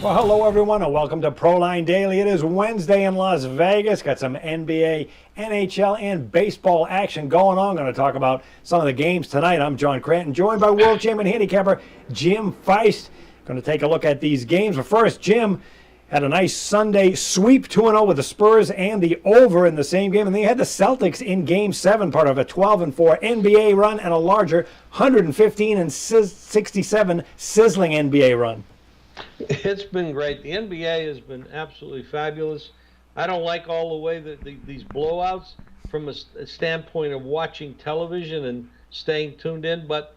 Well, hello everyone, and welcome to Proline Daily. It is Wednesday in Las Vegas. Got some NBA, NHL, and baseball action going on. Going to talk about some of the games tonight. I'm John Cranton, joined by world champion handicapper Jim Feist. Going to take a look at these games. But first, Jim had a nice Sunday sweep, 2-0 with the Spurs and the over in the same game. And then you had the Celtics in Game 7, part of a 12-4 NBA run and a larger 115-67 sizzling NBA run. It's been great. The NBA has been absolutely fabulous. I don't like all the way that these blowouts from a standpoint of watching television and staying tuned in, but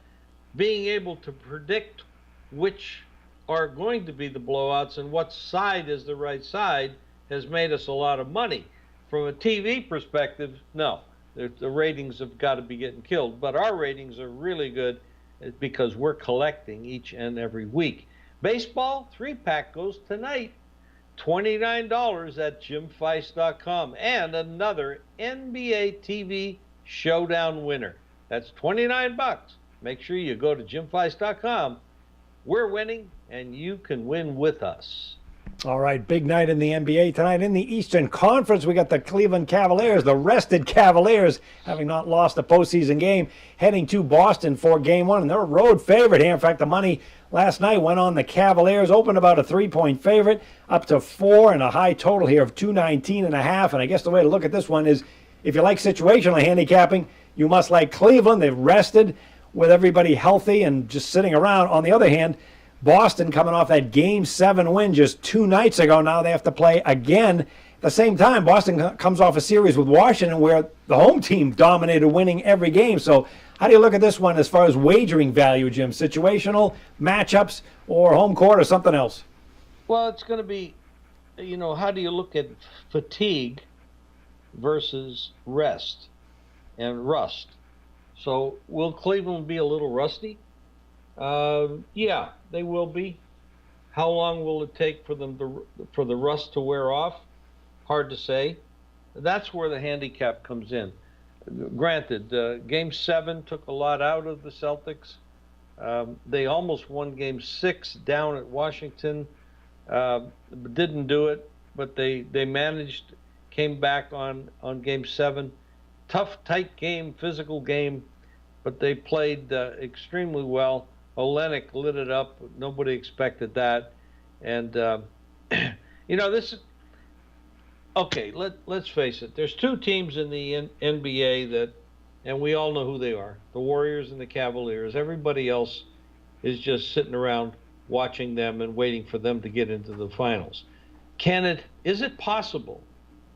being able to predict which are going to be the blowouts and what side is the right side has made us a lot of money. From a TV perspective, no. The ratings have got to be getting killed, but our ratings are really good because we're collecting each and every week. Baseball 3-pack goes tonight, $29 at jimfeist.com, and another NBA TV Showdown winner. That's $29. Make sure you go to jimfeist.com. We're winning, and you can win with us. All right, big night in the NBA tonight. In the Eastern Conference, we got the Cleveland Cavaliers, the rested Cavaliers, having not lost a postseason game, heading to Boston for Game 1. And they're a road favorite here. In fact, the money last night went on the Cavaliers, opened about a 3-point favorite, up to 4, and a high total here of 219.5. And I guess the way to look at this one is, if you like situational handicapping, you must like Cleveland. They've rested with everybody healthy and just sitting around. On the other hand, Boston coming off that Game 7 win just 2 nights ago. Now they have to play again. At the same time, Boston comes off a series with Washington where the home team dominated, winning every game. So how do you look at this one as far as wagering value, Jim? Situational, matchups, or home court, or something else? Well, it's going to be, how do you look at fatigue versus rest and rust? So will Cleveland be a little rusty? Yeah, they will be. How long will it take for for the rust to wear off? Hard to say. That's where the handicap comes in. Granted, Game 7 took a lot out of the Celtics. They almost won Game 6 down at Washington. Didn't do it, but they managed, came back on Game 7. Tough, tight game, physical game, but they played extremely well. Olenek lit it up. Nobody expected that. And, this is, okay, let's face it. There's 2 teams in the NBA that, and we all know who they are, the Warriors and the Cavaliers. Everybody else is just sitting around watching them and waiting for them to get into the finals. Is it possible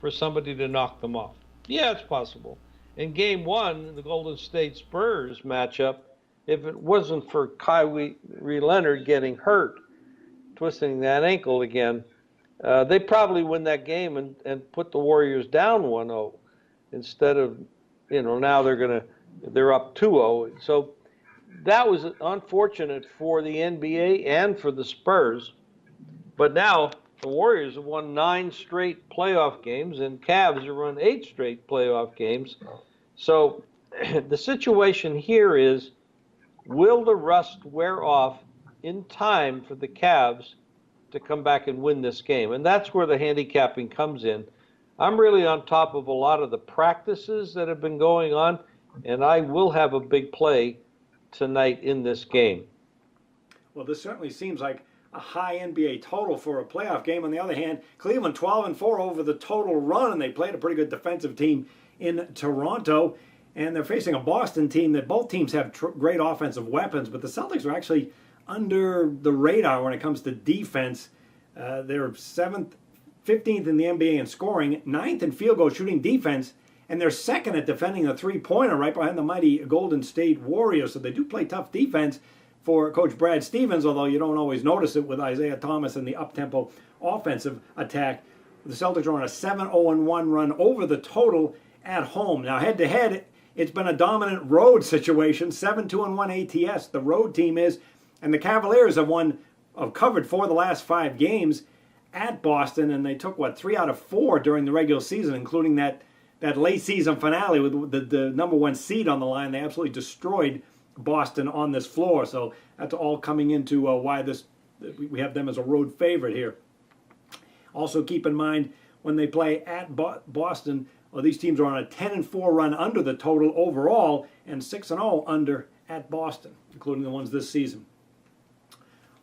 for somebody to knock them off? Yeah, it's possible. In Game 1, the Golden State Spurs matchup, if it wasn't for Kawhi Leonard getting hurt, twisting that ankle again, they probably win that game and put the Warriors down 1-0 instead of, now they're up 2-0. So that was unfortunate for the NBA and for the Spurs. But now the Warriors have won 9 straight playoff games, and Cavs have won 8 straight playoff games. So the situation here is, will the rust wear off in time for the Cavs to come back and win this game? And that's where the handicapping comes in. I'm really on top of a lot of the practices that have been going on, and I will have a big play tonight in this game. Well, this certainly seems like a high NBA total for a playoff game. On the other hand, Cleveland 12-4 over the total run, and they played a pretty good defensive team in Toronto. And they're facing a Boston team that both teams have great offensive weapons, but the Celtics are actually under the radar when it comes to defense. They're 15th in the NBA in scoring, 9th in field goal shooting defense, and they're 2nd at defending the three-pointer, right behind the mighty Golden State Warriors. So they do play tough defense for Coach Brad Stevens, although you don't always notice it with Isaiah Thomas and the up-tempo offensive attack. The Celtics are on a 7-0-1 run over the total at home. Now, head-to-head, it's been a dominant road situation, 7-2-1 ATS. The road team is, and the Cavaliers have covered 4 of the last 5 games at Boston, and they took 3 out of 4 during the regular season, including that late season finale with the number 1 seed on the line. They absolutely destroyed Boston on this floor. So that's all coming into why this we have them as a road favorite here. Also keep in mind when they play at Boston, these teams are on a 10-4 run under the total overall and 6-0 under at Boston, including the ones this season.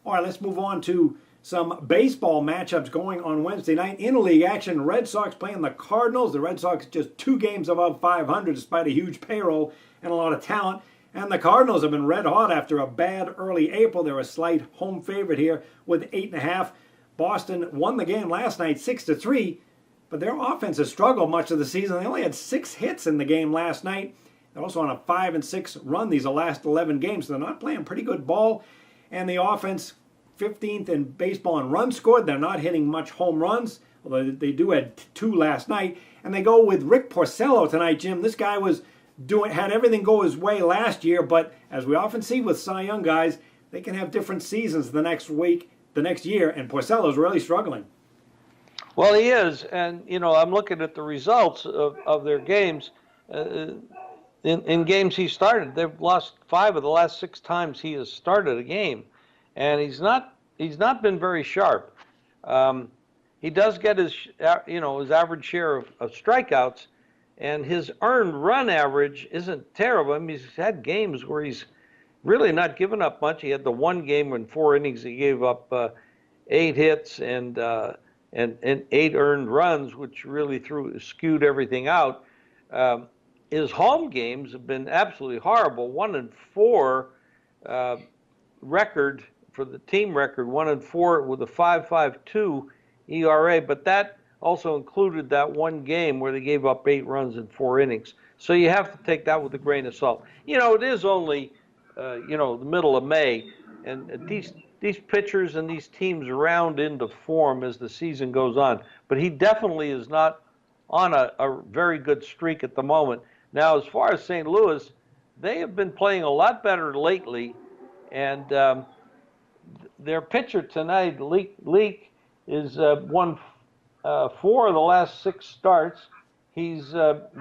All right, let's move on to some baseball matchups going on Wednesday night. Interleague action, Red Sox playing the Cardinals. The Red Sox just 2 games above 500 despite a huge payroll and a lot of talent. And the Cardinals have been red hot after a bad early April. They're a slight home favorite here with 8.5. Boston won the game last night 6-3, but their offense has struggled much of the season. They only had 6 hits in the game last night. They're also on a 5-6 run these last 11 games. So they're not playing pretty good ball. And the offense, 15th in baseball in runs scored. They're not hitting much home runs, although they do had 2 last night. And they go with Rick Porcello tonight, Jim. This guy had everything go his way last year, but as we often see with Cy Young guys, they can have different seasons the next year, and Porcello's really struggling. Well, he is, and I'm looking at the results of their games. In games he started, they've lost 5 of the last 6 times he has started a game, and he's not been very sharp. He does get his average share of strikeouts, and his earned run average isn't terrible. I mean, he's had games where he's really not given up much. He had the one game in 4 innings he gave up 8 hits and 8 earned runs, which really skewed everything out. His home games have been absolutely horrible. 1-4 record for the team record. 1-4 with a 5.52 ERA, but that also included that one game where they gave up 8 runs in 4 innings. So you have to take that with a grain of salt. It is only the middle of May, and these pitchers and these teams round into form as the season goes on. But he definitely is not on a very good streak at the moment. Now, as far as St. Louis, they have been playing a lot better lately, and their pitcher tonight, Leak, is won 4 of the last 6 starts. He's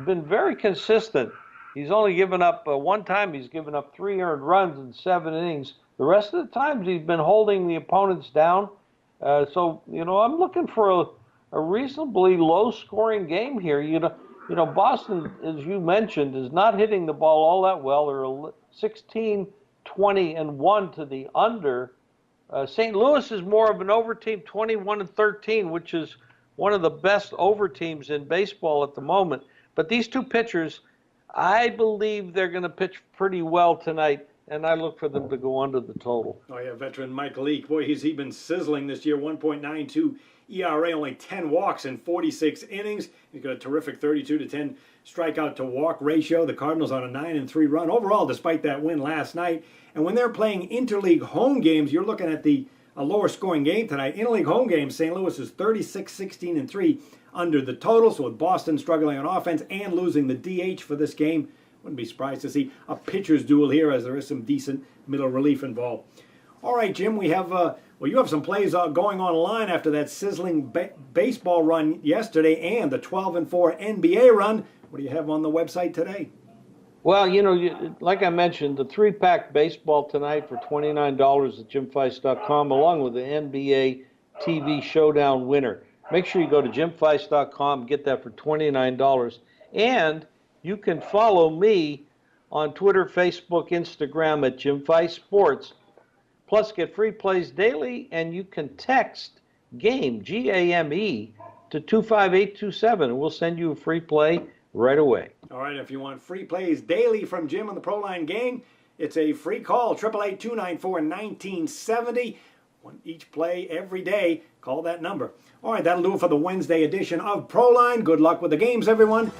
been very consistent. He's only given up one time. He's given up 3 earned runs in 7 innings. The rest of the times he's been holding the opponents down. So I'm looking for a reasonably low-scoring game here. Boston, as you mentioned, is not hitting the ball all that well. They're 16, 20, and 1 to the under. St. Louis is more of an over team, 21-13, which is one of the best over teams in baseball at the moment. But these 2 pitchers, I believe they're going to pitch pretty well tonight, and I look for them to go under the total. Oh, yeah, veteran Mike Leake. Boy, he's been sizzling this year, 1.92 ERA, only 10 walks in 46 innings. He's got a terrific 32-10 strikeout to walk ratio. The Cardinals on a 9-3 run overall, despite that win last night. And when they're playing interleague home games, you're looking at a lower scoring game tonight. Interleague home games, St. Louis is 36-16-3 under the total. So with Boston struggling on offense and losing the DH for this game, wouldn't be surprised to see a pitcher's duel here, as there is some decent middle relief involved. All right, Jim, we have you have some plays going online after that sizzling baseball run yesterday and the 12-4 NBA run. What do you have on the website today? Well, like I mentioned, the 3-pack baseball tonight for $29 at jimfeist.com, along with the NBA TV Showdown winner. Make sure you go to jimfeist.com, get that for $29. And you can follow me on Twitter, Facebook, Instagram at Jim Feist Sports. Plus, get free plays daily, and you can text GAME, G-A-M-E, to 25827, and we'll send you a free play right away. All right, if you want free plays daily from Jim on the Proline Gang, it's a free call, 888-294-1970. Each play every day. Call that number. All right, that'll do it for the Wednesday edition of Proline. Good luck with the games, everyone.